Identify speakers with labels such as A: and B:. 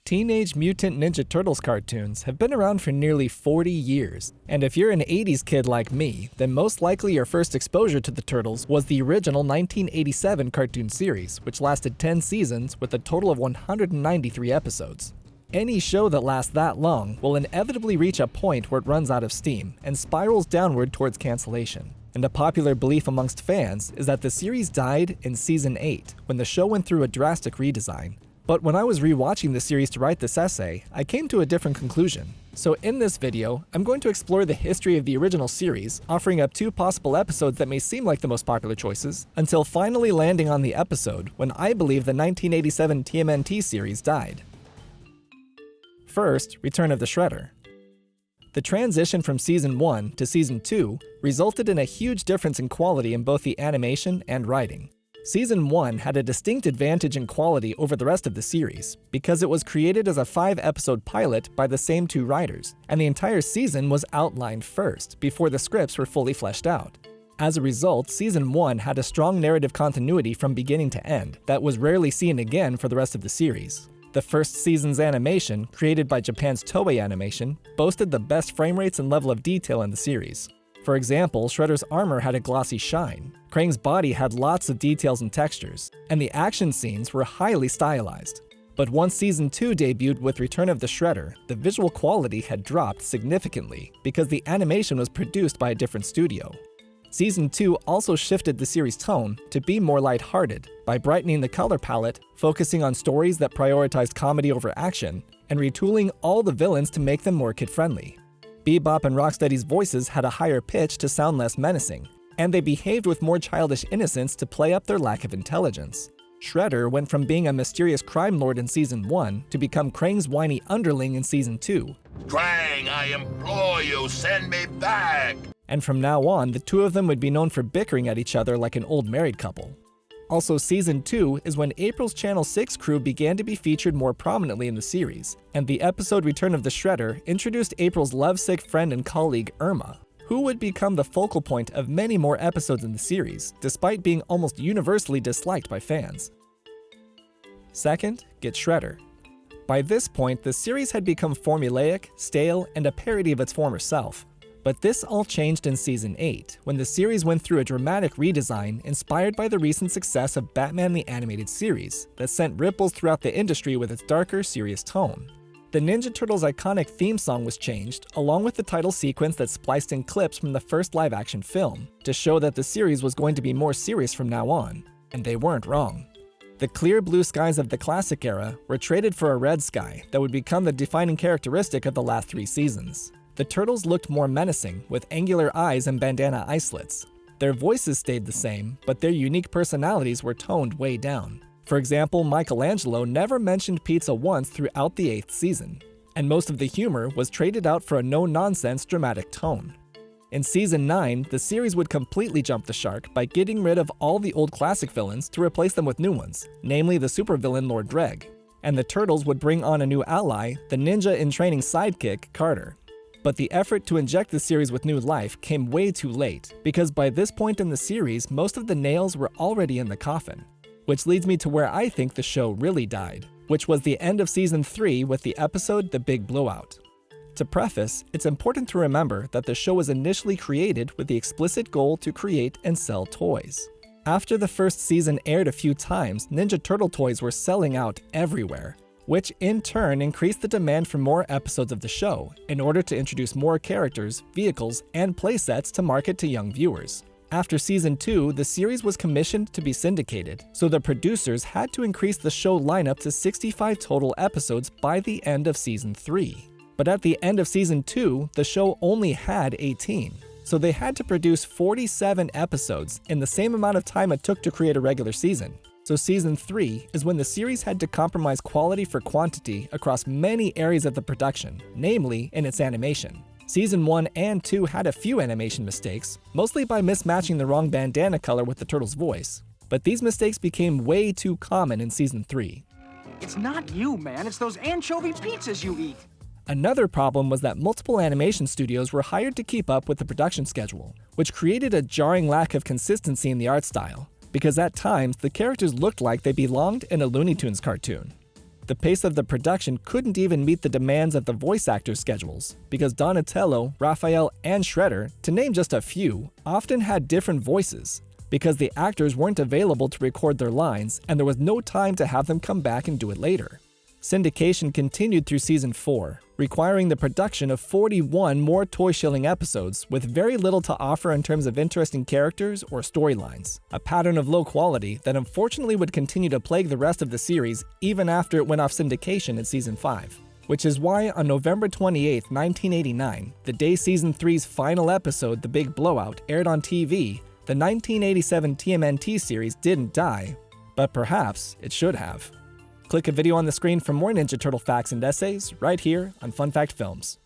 A: Teenage Mutant Ninja Turtles cartoons have been around for nearly 40 years, and if you're an 80s kid like me, then most likely your first exposure to the Turtles was the original 1987 cartoon series, which lasted 10 seasons with a total of 193 episodes. Any show that lasts that long will inevitably reach a point where it runs out of steam and spirals downward towards cancellation. And a popular belief amongst fans is that the series died in Season 8, when the show went through a drastic redesign. But when I was rewatching the series to write this essay, I came to a different conclusion. So in this video, I'm going to explore the history of the original series, offering up 2 possible episodes that may seem like the most popular choices, until finally landing on the episode when I believe the 1987 TMNT series died. First, Return of the Shredder. The transition from Season 1 to Season 2 resulted in a huge difference in quality in both the animation and writing. Season 1 had a distinct advantage in quality over the rest of the series, because it was created as a 5-episode pilot by the same 2 writers, and the entire season was outlined first, before the scripts were fully fleshed out. As a result, Season 1 had a strong narrative continuity from beginning to end that was rarely seen again for the rest of the series. The first season's animation, created by Japan's Toei Animation, boasted the best frame rates and level of detail in the series. For example, Shredder's armor had a glossy shine, Krang's body had lots of details and textures, and the action scenes were highly stylized. But once Season 2 debuted with Return of the Shredder, the visual quality had dropped significantly because the animation was produced by a different studio. Season 2 also shifted the series' tone to be more lighthearted by brightening the color palette, focusing on stories that prioritized comedy over action, and retooling all the villains to make them more kid-friendly. Bebop and Rocksteady's voices had a higher pitch to sound less menacing, and they behaved with more childish innocence to play up their lack of intelligence. Shredder went from being a mysterious crime lord in Season 1 to become Krang's whiny underling in Season 2.
B: Krang, I implore you, send me back!
A: And from now on, the 2 of them would be known for bickering at each other like an old married couple. Also, Season 2 is when April's Channel 6 crew began to be featured more prominently in the series, and the episode Return of the Shredder introduced April's lovesick friend and colleague Irma, who would become the focal point of many more episodes in the series, despite being almost universally disliked by fans. Second, get Shredder. By this point, the series had become formulaic, stale, and a parody of its former self. But this all changed in Season 8, when the series went through a dramatic redesign inspired by the recent success of Batman the Animated Series that sent ripples throughout the industry with its darker, serious tone. The Ninja Turtles' iconic theme song was changed, along with the title sequence that spliced in clips from the first live-action film, to show that the series was going to be more serious from now on, and they weren't wrong. The clear blue skies of the classic era were traded for a red sky that would become the defining characteristic of the last 3 seasons. The Turtles looked more menacing, with angular eyes and bandana eye slits. Their voices stayed the same, but their unique personalities were toned way down. For example, Michelangelo never mentioned pizza once throughout the 8th season, and most of the humor was traded out for a no-nonsense dramatic tone. In Season 9, the series would completely jump the shark by getting rid of all the old classic villains to replace them with new ones, namely the supervillain Lord Dreg. And the Turtles would bring on a new ally, the ninja-in-training sidekick, Carter. But the effort to inject the series with new life came way too late, because by this point in the series, most of the nails were already in the coffin. Which leads me to where I think the show really died, which was the end of Season 3 with the episode The Big Blowout. To preface, it's important to remember that the show was initially created with the explicit goal to create and sell toys. After the first season aired a few times, Ninja Turtle toys were selling out everywhere, which in turn increased the demand for more episodes of the show in order to introduce more characters, vehicles, and playsets to market to young viewers. After Season 2, the series was commissioned to be syndicated, so the producers had to increase the show lineup to 65 total episodes by the end of Season 3. But at the end of Season 2, the show only had 18, so they had to produce 47 episodes in the same amount of time it took to create a regular season. So Season 3 is when the series had to compromise quality for quantity across many areas of the production, namely in its animation. Season 1 and 2 had a few animation mistakes, mostly by mismatching the wrong bandana color with the turtle's voice. But these mistakes became way too common in Season 3.
C: It's not you, man. It's those anchovy pizzas you eat.
A: Another problem was that multiple animation studios were hired to keep up with the production schedule, which created a jarring lack of consistency in the art style, because at times the characters looked like they belonged in a Looney Tunes cartoon. The pace of the production couldn't even meet the demands of the voice actors' schedules, because Donatello, Raphael, and Shredder, to name just a few, often had different voices, because the actors weren't available to record their lines and there was no time to have them come back and do it later. Syndication continued through season 4, requiring the production of 41 more toy-shilling episodes with very little to offer in terms of interesting characters or storylines, a pattern of low quality that unfortunately would continue to plague the rest of the series even after it went off syndication in season 5. Which is why on November 28, 1989, the day season 3's final episode, The Big Blowout, aired on TV, the 1987 TMNT series didn't die, but perhaps it should have. Click a video on the screen for more Ninja Turtle facts and essays right here on Fun Fact Films.